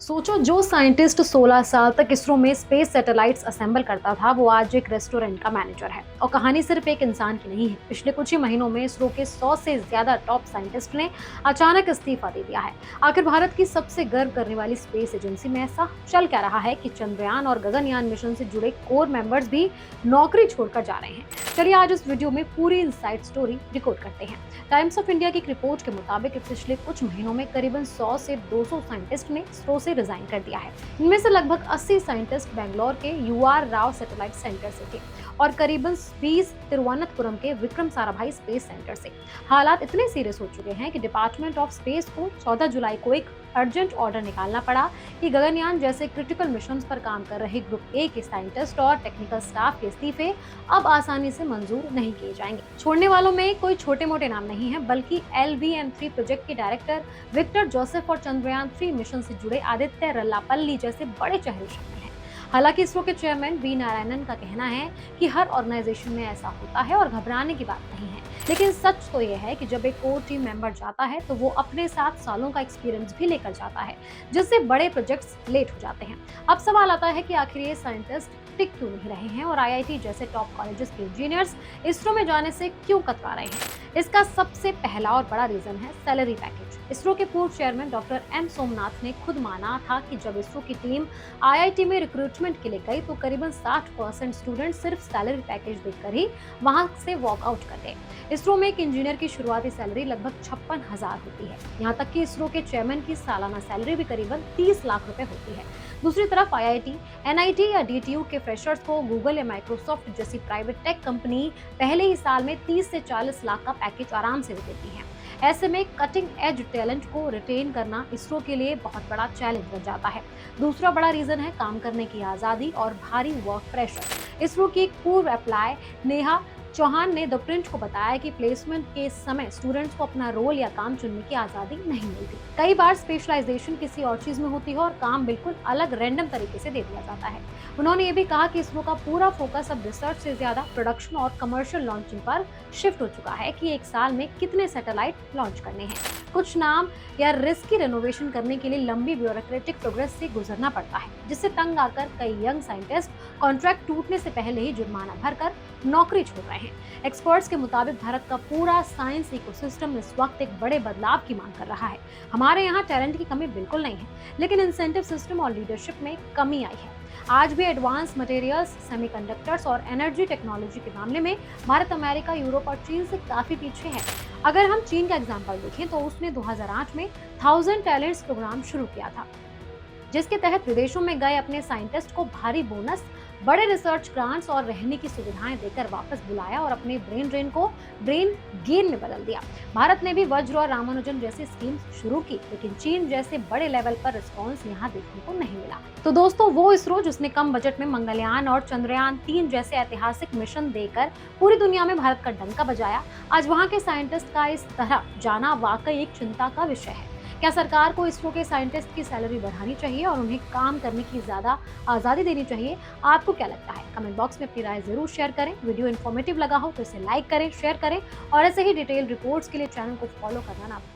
सोचो, जो साइंटिस्ट 16 साल तक इसरो में स्पेस सैटेलाइट्स असेंबल करता था वो आज एक रेस्टोरेंट का मैनेजर है। और कहानी सिर्फ एक इंसान की नहीं है। पिछले कुछ ही महीनों में इसरो के 100 से ज्यादा टॉप साइंटिस्ट ने अचानक इस्तीफा दे दिया है। आखिर भारत की सबसे गर्व करने वाली स्पेस एजेंसी में ऐसा चल क्या रहा है कि चंद्रयान और गगनयान मिशन से जुड़े कोर मेंबर्स भी नौकरी छोड़कर जा रहे हैं। चलिए आज इस वीडियो में पूरी इनसाइड स्टोरी रिकॉर्ड करते हैं। टाइम्स ऑफ इंडिया की एक रिपोर्ट के मुताबिक पिछले कुछ महीनों में करीबन 100 से 200 साइंटिस्ट ने इसरो से रिजाइन कर दिया है। इनमें से लगभग 80 साइंटिस्ट बेंगलोर के यूआर राव सैटेलाइट सेंटर से थे और करीबन 20 तिरुवनंतपुरम के विक्रम साराभाई स्पेस सेंटर से। हालात इतने सीरियस हो चुके हैं कि डिपार्टमेंट ऑफ स्पेस को 14 जुलाई को एक अर्जेंट ऑर्डर निकालना पड़ा कि गगनयान जैसे क्रिटिकल मिशंस पर काम कर रहे ग्रुप ए के साइंटिस्ट और टेक्निकल स्टाफ के इस्तीफे अब आसानी से मंजूर नहीं किए जाएंगे। छोड़ने वालों में कोई छोटे मोटे नाम नहीं है, बल्कि LVM-3 प्रोजेक्ट के डायरेक्टर विक्टर जोसेफ और चंद्रयान 3 मिशन से जुड़े आदित्य रल्लापल्ली जैसे बड़े चेहरे शामिल हैं। हालांकि इसरो के चेयरमैन वी नारायणन का कहना है कि हर ऑर्गेनाइजेशन में ऐसा होता है और घबराने की बात नहीं है। लेकिन सच तो यह है कि जब एक कोर टीम मेंबर जाता है तो वो अपने साथ सालों का एक्सपीरियंस भी लेकर जाता है, जिससे बड़े प्रोजेक्ट्स लेट हो जाते हैं। अब सवाल आता है कि आखिर ये साइंटिस्ट टिक क्यों नहीं रहे हैं और IIT जैसे टॉप कॉलेजेस के इंजीनियर्स इसरो में जाने से क्यों कतरा रहे हैं। इसका सबसे पहला और बड़ा रीजन है सैलरी पैकेज। इसरो के पूर्व चेयरमैन डॉक्टर M सोमनाथ ने खुद माना था कि जब इसरो की टीम IIT में रिक्रूटमेंट के लिए गई तो करीबन 60% स्टूडेंट सिर्फ सैलरी पैकेज देखकर ही वहां से वॉकआउट कर गए। इसरो में एक इंजीनियर की शुरुआती सैलरी लगभग 56,000 होती है। यहाँ तक कि इसरो के चेयरमैन की सालाना सैलरी भी करीबन 30 लाख रुपए होती है। दूसरी तरफ IIT, NIT या DTU के फ्रेशर्स को गूगल या माइक्रोसॉफ्ट जैसी प्राइवेट टेक कंपनी पहले ही साल में 30 से 40 लाख का पैकेज आराम से देती है। ऐसे में कटिंग एज टैलेंट को रिटेन करना इसरो के लिए बहुत बड़ा चैलेंज बन जाता है। दूसरा बड़ा रीजन है काम करने की आज़ादी और भारी वर्क प्रेशर। इसरो की एक पूर्व अप्लाई नेहा चौहान ने द प्रिंट को बताया कि प्लेसमेंट के समय स्टूडेंट्स को अपना रोल या काम चुनने की आज़ादी नहीं मिलती। कई बार स्पेशलाइजेशन किसी और चीज में होती है और काम बिल्कुल अलग रैंडम तरीके से दे दिया जाता है। उन्होंने ये भी कहा कि इसरो का पूरा फोकस अब रिसर्च से ज्यादा प्रोडक्शन और कमर्शियल लॉन्चिंग पर शिफ्ट हो चुका है कि एक साल में कितने सैटेलाइट लॉन्च करने हैं। कुछ नाम या रिस्की रेनोवेशन करने के लिए लंबी ब्यूरोक्रेटिक प्रोग्रेस से गुजरना पड़ता है, जिससे तंग आकर कई यंग साइंटिस्ट कॉन्ट्रैक्ट टूटने से पहले ही जुर्माना भरकर नौकरी छोड़ रहे हैं। एक्सपर्ट्स के मुताबिक भारत का पूरा साइंस इकोसिस्टम इस वक्त एक बड़े बदलाव की मांग कर रहा है। हमारे यहाँ टैलेंट की कमी बिल्कुल नहीं है, लेकिन इंसेंटिव सिस्टम और लीडरशिप में कमी आई है। आज भी एडवांस मटेरियल्स, सेमीकंडक्टर्स और एनर्जी टेक्नोलॉजी के मामले में भारत, अमेरिका, यूरोप और चीन से काफी पीछे है। अगर हम चीन का एग्जाम्पल देखें तो उसने 2008 में 1000 टैलेंट्स प्रोग्राम शुरू किया था, जिसके तहत विदेशों में गए अपने साइंटिस्ट को भारी बोनस, बड़े रिसर्च ग्रांट्स और रहने की सुविधाएं देकर वापस बुलाया और अपने ब्रेन ड्रेन को ब्रेन गेन में बदल दिया। भारत ने भी वज्र और रामानुजन जैसी स्कीम्स शुरू की, लेकिन चीन जैसे बड़े लेवल पर रिस्पॉन्स यहाँ देखने को नहीं मिला। तो दोस्तों, वो इसरो जिसने कम बजट में मंगलयान और चंद्रयान 3 जैसे ऐतिहासिक मिशन देकर पूरी दुनिया में भारत का डंका बजाया, आज वहाँ के साइंटिस्ट का इस तरह जाना वाकई एक चिंता का विषय है। क्या सरकार को इसरो के साइंटिस्ट की सैलरी बढ़ानी चाहिए और उन्हें काम करने की ज्यादा आज़ादी देनी चाहिए? आपको क्या लगता है? कमेंट बॉक्स में अपनी राय जरूर शेयर करें। वीडियो इन्फॉर्मेटिव लगा हो तो इसे लाइक करें, शेयर करें और ऐसे ही डिटेल रिपोर्ट्स के लिए चैनल को फॉलो करना ना भूलें।